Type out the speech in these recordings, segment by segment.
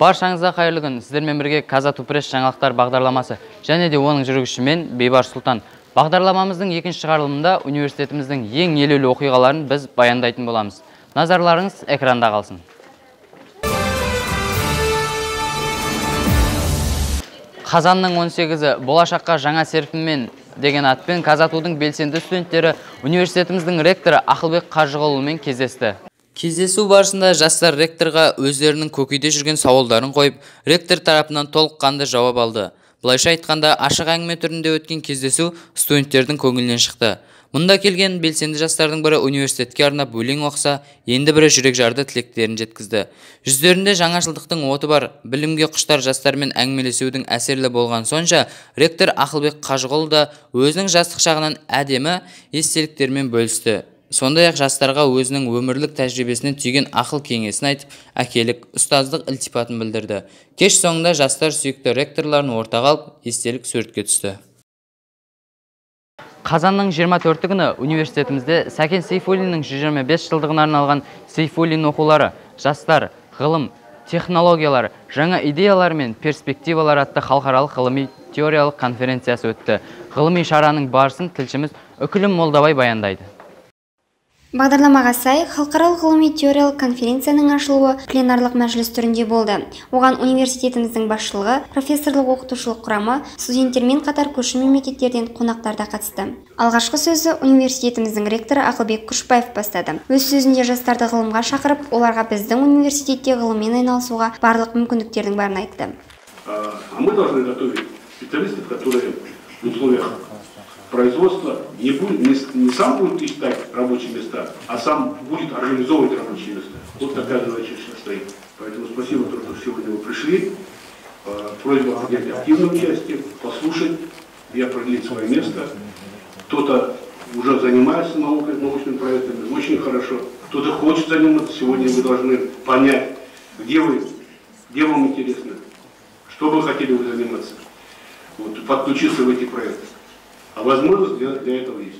Баршаңызға қайырлы күн. Сіздермен бірге Казату Пресс жаңалықтар бағдарламасы және де оның жүргізушісімен Бейбарыс Сұлтан. Бағдарламамыздың екінші шығарылымында университетіміздің ең елеулі оқиғаларын біз баяндайтын боламыз. Назарларыңыз экранда қалсын. Қазанның 18-і болашаққа жаңа серпінмен деген атпен Казатудың белсенді студенттері университетіміздің ректоры Ақылбек Қажығұлымен кездесті. Кездесу барысында жастар ректорға өздерінің көкейде жүрген сауалдарын қойып, ректор тарапынан толыққанды жауап алды. Бұлайша айтқанда, ашық әңгіме түрінде өткен кездесу студенттердің көңілінен шықты. Мұнда келген белсенді жастардың бірі университетке арнап өлең оқса, енді бірі жүрекжарды тілектерін жеткізді. Жүздерінде жаңашылдықтың оты бар, білімге құштар жастармен әңгімелесудің әсерлі болған сонша, ректор Ақылбек Қажығұл да өзінің жастық шағынан әдемі естеліктермен бөлісті. Сондай-ақ жастарға өзінің өмірлік тәжірибесінен түйген ақыл кеңесін айтып, әкелік, ұстаздық ілтипатын білдірді. Кеш соңында жастар сүйікті ректорларын ортаға алып, естелік суретке түсті. Қазанның 24 күні университетімізде Сәкен Сейфуллиннің 125 жылдығына арналған Сейфуллин оқулары, жастар, ғылым, технологиялар, жаңа идеялар мен перспективалар атты халықаралық ғылыми теориялық конференциясы өтті. Ғылыми шараның барысын тілшіміз Үкілім Молдабай баяндайды. Бағдарламаға сай, халықаралық ғылыми теориялық конференцияның ашылуы пленарлық мәжіліс түрінде болды. Оған университетіміздің басшылығы, профессорлық оқытушылық құрамы, студенттермен қатар көрші мемлекеттерден қонақтар да қатысты. Алғашқы сөзді университетіміздің ректоры Ақылбек Күшбаев бастады. Өз сөзінде жастарды ғылымға шақырып, оларға біздің университетте ғылыммен айналысуға барлық мүмкіндіктердің барын айтты. Мы должны готовить специалистов, которые в условиях производство не сам будет искать рабочие места, а сам будет организовывать рабочие места. Вот такая задача сейчас стоит. Поэтому спасибо, что сегодня вы пришли. Просьба принять активное участие, послушать и определить свое место. Кто-то уже занимается научными проектами, очень хорошо. Кто-то хочет заниматься. Сегодня вы должны понять, где вам интересно, что вы хотели бы заниматься. Вот, подключиться в эти проекты. А возможность для этого есть.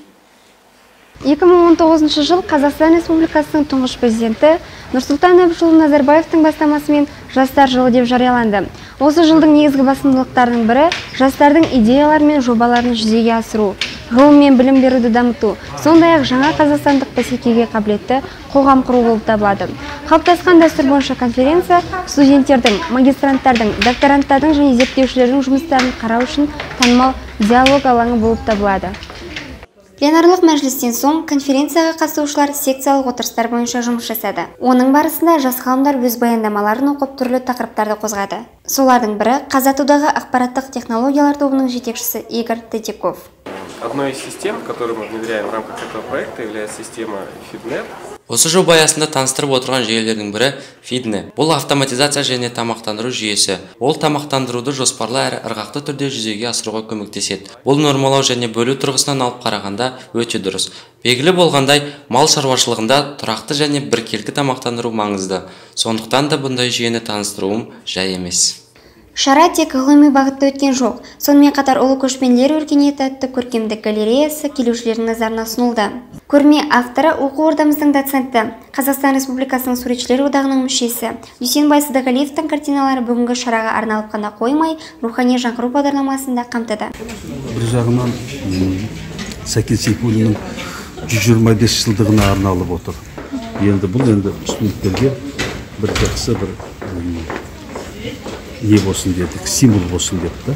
2019 жыл Қазақстан Республикасының тұңғыш президенті Нұрсұлтан Әбішұлы Назарбаевтың бастамасымен жастар жылы деп жарияланды. Осы жылдың негізгі басымдылықтарының бірі жастардың идеялары мен жобаларын жүзеге асыру, ғылым мен білім беруді дамыту, сондай-ақ жаңа қазақстандық бәсекеге қабілетті қоғам құру болып табылады. Қалыптасқан дәстүр бойынша конференция студенттердің, магистранттардың, докторанттардың және зерттеушілердің жұмыстарын қарау үшін танымал диалог алаңы болып табылады. Пленарлық мәжілістен соң конференцияға қатысушылар секциялық отырыстар бойынша жұмыс жасады. Оның барысында жас ғалымдар өз баяндамаларын оқып түрлі тақырыптарды қозғады. Солардың бірі Казатудағы ақпараттық технологиялар тобының жетекшісі Игорь Третьяков. Одной из систем, которую мы внедряем в рамках этого проекта, является система FeedNet. Осы жоба аясында таныстырып отырған жүйелердің бірі FeedNet. Бұл автоматизация және тамақтандыру жүйесі. Ол тамақтандыруды жоспарлы әрі ырғақты түрде жүзеге асыруға көмектеседі. Бұл нормалау және бөлу тұрғысынан алып қарағанда өте дұрыс. Белгілі болғандай, мал шаруашылығында тұрақты және біркелкі тамақтандыру маңызды. Сондықтан да бұндай жүйені таныстыруым жай емес. Шара тек ғылыми бағытта өткен жоқ. Сонымен қатар ұлы көшпенділер өркениеті атты көркемдік галереясы келушілердің назарына ұсынылды. Көрме авторы оқу ордамыздың доценті, Қазақстан Республикасының суретшілер одағының мүшесі Дүйсенбай Сыдықалиевтің картиналары бүгінгі шараға арналып қана қоймай, рухани жаңғыру бағдарламасында қамтыды. Бір жағынан Сәкен Сейфуллиннің 125 жылдығына арналып отыр. Енді бұл студенттерге бір жақсы бір не болсын дедік, символ болсын дедік.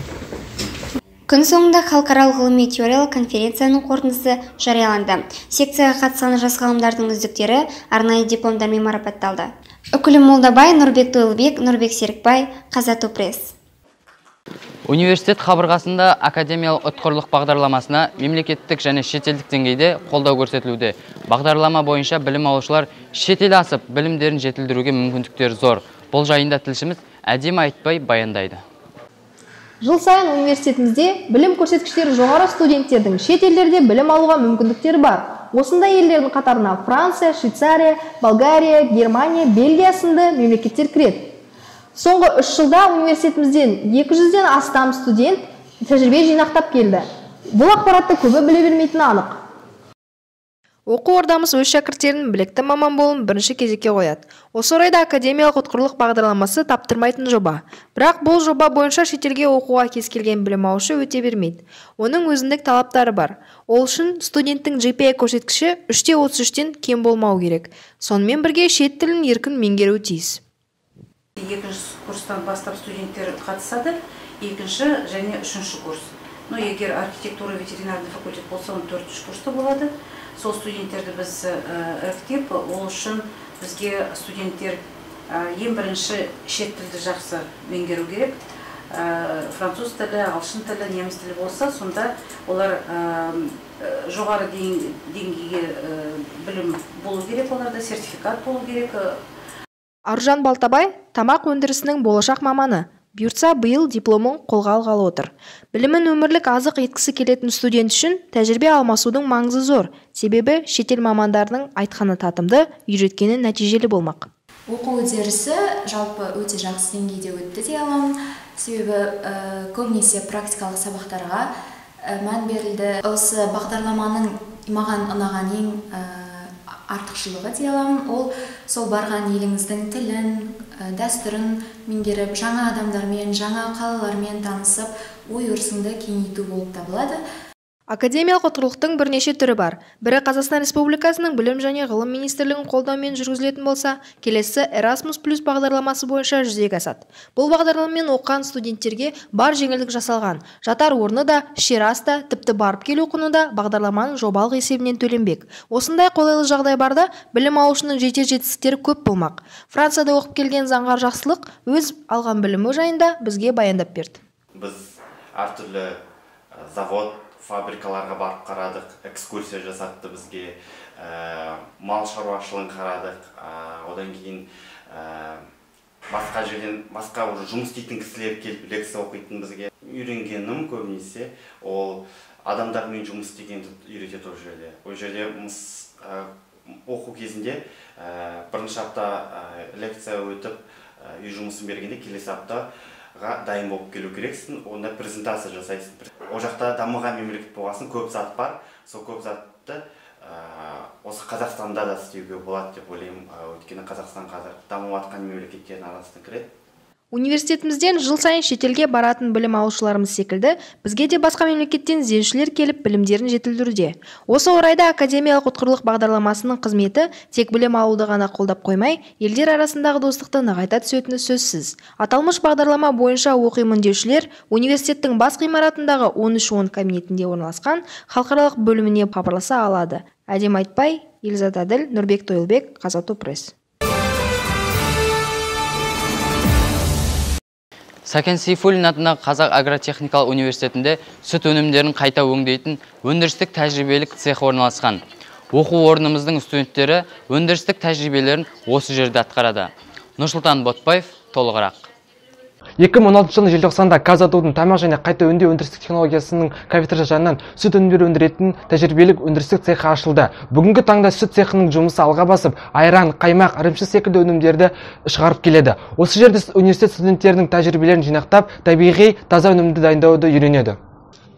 Күн соңында халықаралық ғылыми теориялық конференцияның қорытындысы жарияланды. Секцияға қатысқан жас ғалымдардың үздіктері арнайы дипломдармен марапатталды. Үкілім Молдабай, Нұрбек Тойлыбек, Нұрбек Серікбай, Казату Пресс. Университет қабырғасында академиялық ұтқырлық бағдарламасына мемлекеттік және шетелдік деңгейде қолдау көрсетілуде. Бағдарлама бойынша білім алушылар шетел асып, білімдерін жетілдіруге мүмкіндіктері зор. Бұл жайында тілшіміз әдемі айтпай баяндайды. Жыл сайын университетімізде білім көрсеткіштері жоғары студенттердің шет елдерде білім алуға мүмкіндіктері бар. Осындай елдердің қатарына Франция, Швейцария, Болгария, Германия, Бельгия сынды мемлекеттер кіреді. Соңғы 3 жылда университетімізден 200-ден астам студент тәжірибе жинақтап келді. Бұл ақпаратты көбі біле бермейтіні анық. Оқу ордамыз өз шәкірттерін білекті маман болуын бірінші кезекке қояды. Осы орайда академиялық ұтқырлық бағдарламасы таптырмайтын жоба. Бірақ бұл жоба бойынша шетелге оқуға кез келген білім алушы өте бермейді. Оның өзіндік талаптары бар. Ол үшін студенттің GPA көрсеткіші 3-33-тен кем болмау керек. Сонымен бірге шет тілін еркін меңгеруі тиіс. Екінші курстан бастап студенттер қатысады, екінші және үшінші курс. Егер архитектура ветеринарный факультет болса, он 4-ші курста болады. Сол студенттерді біз іріктеп, ол үшін бізге студенттер ең бірінші шет тілді жақсы меңгеру керек. Француз тілі, ағылшын тілі, неміс тілі болса, сонда олар жоғары деңгейге білім болу керек, оларда сертификат болу керек. Аружан Балтабай тамақ өндірісінің болашақ маманы. Бұйыртса биыл дипломын қолға алғалы отыр. Білімін өмірлік азық еткісі келетін студент үшін тәжірибе алмасудың маңызы зор. Себебі шетел мамандарының айтқаны татымды, үйреткені нәтижелі болмақ. Оқу үдерісі жалпы өте жақсы деңгейде өтті дей аламын. Себебі көбінесе практикалық сабақтарға мән берілді. Осы бағдарламаның маған ұнаған ең артықшылығы дей аламын. Ол сол барған еліңіздің тілін, дәстүрін меңгеріп, жаңа адамдармен, жаңа қалалармен танысып, ой-өрісіңді кеңейту болып табылады. Академиялық ұтқырлықтың бірнеше түрі бар. Бірі Қазақстан Республикасының білім және ғылым министрлігінің қолдауымен жүргізілетін болса, келесі Erasmus+ бағдарламасы бойынша жүзеге асады. Бұл бағдарламамен оқыған студенттерге бар жеңілдік жасалған. Жатар орны да, ішер ас та, тіпті барып келу құны да бағдарламаның жобалық есебінен төленбек. Осындай қолайлы жағдай барда білім алушының жетістіктері көп болмақ. Францияда оқып келген Заңғар Жақсылық өз алған білімі жайында бізге баяндап берді. Біз әртүрлі завод, фабрикаларға барып қарадық, экскурсия жасатты бізге, мал шаруашылығын қарадық, одан кейін басқа жерден, басқа жұмыс істейтін кісілер келіп лекция оқитын бізге. Үйренгенім көбінесе, ол адамдармен жұмыс істегенді үйретеді ол жерде. Ол жерде оқу кезінде бірінші апта лекция өтіп, үй жұмысын бергенде келесі апта дайын болып келу керексің, онда презентация жасайсың. Ол жақта дамыған мемлекет болғасын, көп зат бар. Сол көп затты осы Қазақстанда да істеуге болады деп ойлаймын. Өйткені Қазақстан қазір дамып жатқан мемлекеттердің арасына кіреді. Университетімізден жыл сайын шетелге баратын білім алушыларымыз секілді, бізге де басқа мемлекеттен ізденушілер келіп білімдерін жетілдіруде. Осы орайда академиялық ұтқырлық бағдарламасының қызметі тек білім алуды ғана қолдап қоймай, елдер арасындағы достықты нығайта түсетіні сөзсіз. Аталмыш бағдарлама бойынша оқимын деушілер университеттің бас ғимаратындағы 13-10 кабинетінде орналасқан халықаралық бөліміне хабарласа алады. Әдем Айтбай, Елзат Әділ, Нұрбек Тойылбек, Қазату пресс. Сәкен Сейфуллин атындағы Қазақ агротехникалық университетінде сүт өнімдерін қайта өңдейтін өндірістік тәжірибелік цех орналасқан. Оқу орнымыздың студенттері өндірістік тәжірибелерін осы жерде атқарады. Нұрсұлтан Ботбаев толығырақ. 2016 жылы желтоқсанда Қазатудың тамақ және қайта өңдеу өндірістік технологиясының кафедрасы жанынан сүт өнімдері өндіретін тәжірибелік өндірістік цехы ашылды. Бүгінгі таңда сүт цехының жұмысы алға басып, айран, қаймақ, ірімшік секілді өнімдерді шығарып келеді. Осы жерде университет студенттерінің тәжірибелерін жинақтап, табиғи, таза өнімді дайындауды үйренеді.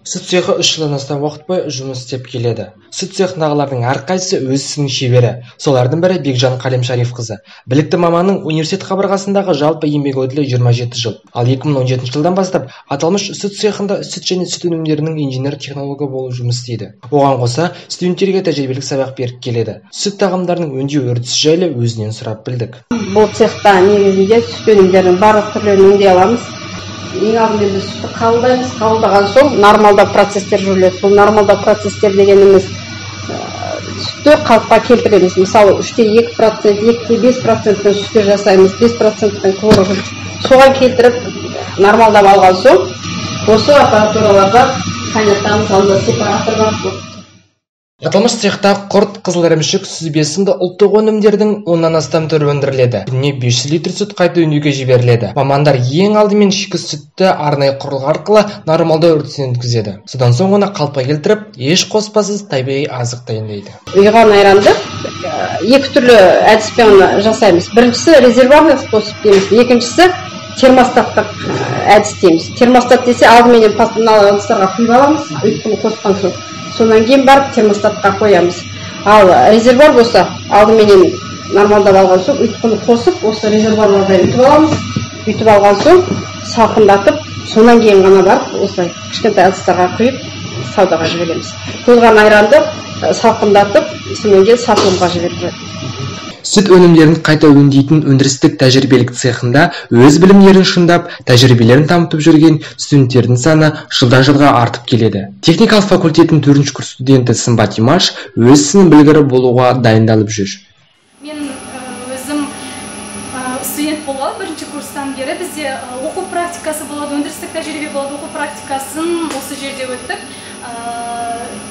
Сүт цехы 3 жылдан астам уақыт бойы жұмыс істеп келеді. Сүт цехындағылардың әрқайсысы өз ісінің шебері. Солардың бірі Бекжан Қалемшарифқызы. Білікті маманның университет қабырғасындағы жалпы еңбек өтілі 27 жыл. Ал 2017 жылдан бастап аталмыш сүт цехында сүт және сүт өнімдерінің инженер-технологы болып жұмыс істейді. Оған қоса студенттерге тәжірибелік сабақ беріп келеді. Сүт тағамдарының өңдеу үрдісі жайлы өзінен сұрап білдік. Бұл цехта негізінде сүт өнімдерінің барлық түрлерін өңдей аламыз. Ең алдымен біз сүтті қабылдаймыз, қабылдаған соң нормалдау процестер жүреді. Бұл нормалдау процестер дегеніміз сүтті қалыпқа келтіреміз. Мысалы 3-2%, 2-5% сүтті жасаймыз, 5% қуырығын соған келтіріп нормалдап алған соң осы аппаратураларға қайнатамыз. Алда сепаратор бар. Аталмыш цехта құрт, қызыл ірімшік, сүзбе сынды ұлттық өнімдердің 10-нан астам түрі өндіріледі. Күніне 500 литр сүт қайта өңдеуге жіберіледі. Мамандар ең алдымен шикі сүтті арнайы құрылғы арқылы нормалдау үрдісінен өткізеді. Содан соң оны қалыпқа келтіріп, еш қоспасыз табиғи азық дайындайды. Ұйыған айранды екі түрлі әдіспен жасаймыз. Біріншісі резервуарный способ дейміз, екіншісі термостаттық әдіс дейміз. Термостат десе алдымен ыдыстарға құйып аламыз, өйткені қосқан соң. Сонан кейін барып термостатқа қоямыз. Ал резервуар болса, алдыменен нормалдап алған соң, ұйытқыны қосып, осы резервуарлардан үйтіп аламыз. Үйтіп алған соң, салқындатып, сонан кейін ғана барып, осылай кішкентай ыдыстарға құйып, саудаға жібереміз. Құйылған айранды салқындатып, сонан кейін сатылымға жіберіп. Сүт өнімдерін қайта өңдейтін өндірістік тәжірибелік цехында өз білімдерін шыңдап, тәжірибелерін дамытып жүрген студенттердің саны жылдан жылға артып келеді. Техникалық факультеттің 4-ші курс студенті Сымбат Имаш өз ісінің білгірі болуға дайындалып жүр. Мен өзім студент болған 1-ші курстан бері бізде оқу практикасы болады, өндірістік тәжірибе болады, оқу практикасын осы жерде өттік.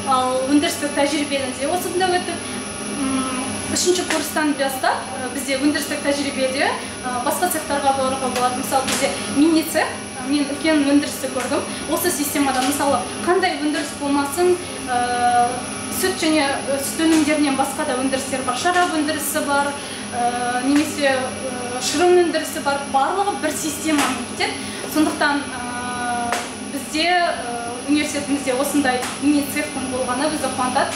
Ал өндірістік тәжірибені де осында өттік. 3-ші курстан бастап бізде өндірістік тәжірибеде басқа цехтарға баруға болады. Мысалы, бізде мини цех, мен үлкен өндірісті көрдім. Осы системада, мысалы, қандай өндіріс болмасын, сүт және сүт өнімдерінен басқа да өндірістер бар. Шарап өндірісі бар, немесе шырын өндірісі бар. Барлығы бір системамен кетеді. Сондықтан бізде университетімізде осындай мини цехтың болғаны бізді қуантады.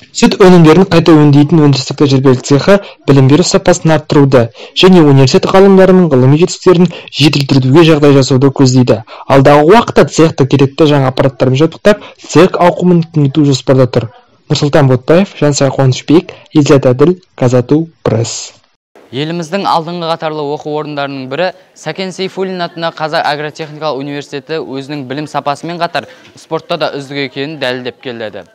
Сүт өнімдерін қайта өңдейтін өндірістік тәжірибелік цехы білім беру сапасын арттыруды және университет ғалымдарының ғылыми жетістіктерін жетілдіруге жағдай жасауды көздейді. Алдағы уақытта цехты керекті жаңа аппараттармен жабдықтап, цех ауқымын кеңейту жоспарда тұр. Нұрсұлтан Ботаев, Жансай Қуанышбек, Иззат Әділ, Казату пресс. Еліміздің алдыңғы қатарлы оқу орындарының бірі Сәкен Сейфуллин атындағы Қазақ агротехникалық университеті өзінің білім сапасымен қатар спортта да үздік екенін дәлелдеп келеді.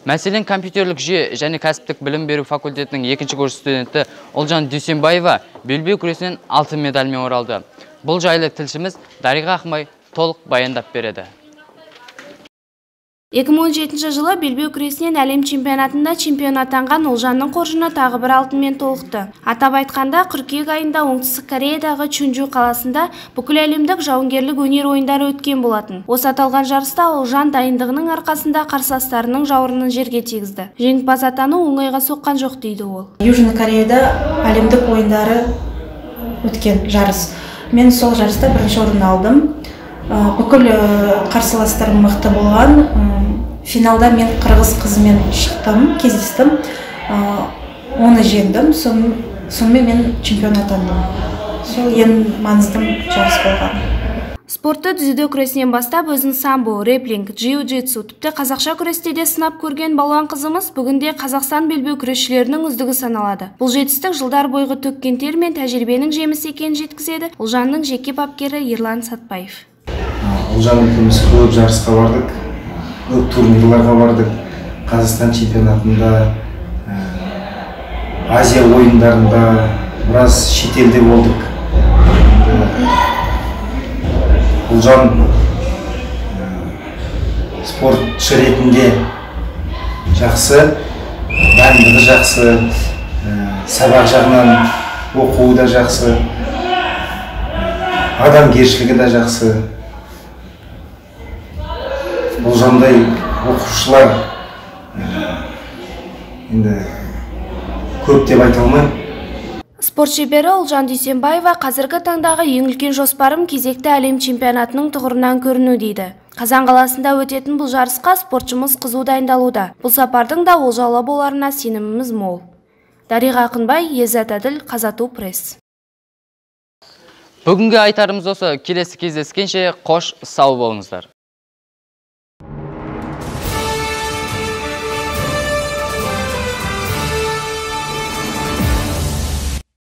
Мәселен, компьютерлік жүйе және кәсіптік білім беру факультетінің 2-ші курс студенті Олжан Дүйсенбаева белбеу күресінен алтын медальмен оралды. Бұл жайлы тілшіміз Дариға Ақмай толық баяндап береді. 2017 жылы белбеу күресінен әлем чемпионатында чемпион атанған Олжанның қоржыны тағы бір алтынмен толықты. Атап айтқанда, қыркүйек айында Оңтүстік Кореядағы Чунju қаласында бүкіл әлемдік жауынгерлік өнер ойындары өткен болатын. Осы аталған жарыста Олжан дайындығының арқасында қарсыластарының жауырынын жерге тигізді. Жеңімпаз атану оңайға соққан жоқ дейді ол. Южный Кореяда әлемдік ойындары өткен жарыс. Мен сол жарыста бірінші орын алдым. Бүкіл қарсыластарым мықты болған. Финалда мен қырғыз қызымен шықтым, кездестім. Оны жеңдім, сонымен мен чемпион атандым. Сол ең маңызды жарыс болған. Спортты дзюдо күресінен бастап өзін самбо, реплинг, джиу-джитсу, тіпті қазақша күресте де сынап көрген балуан қызымыз бүгінде Қазақстан белбеу күресшілерінің үздігі саналады. Бұл жетістік жылдар бойғы төккен тер мен тәжірибенің жемісі екенін жеткізеді Олжанның жеке бапкері Ерлан Сатпаев. Олжан екеуміз көп жарысқа бардық, көп турнирларға бардық. Қазақстан чемпионатында, Азия ойындарында, біраз шетелде болдық. Олжан спортшы ретінде жақсы, дайындығы жақсы, сабақ жағынан оқуы да жақсы, адамгершілігі де жақсы. Олжандай оқушылар енді көп деп айта алмаймын. Спорт шебері Олжан Дүйсенбаева қазіргі таңдағы ең үлкен жоспарым кезекті әлем чемпионатының тұғырынан көріну дейді. Қазан қаласында өтетін бұл жарысқа спортшымыз қызу дайындалуда. Бұл сапардың да олжалы боларына сеніміміз мол. Дариға Ақынбай, Иззат Әділ, Казату пресс. Бүгінгі айтарымыз осы, келесі кездескенше қош, сау болыңыздар.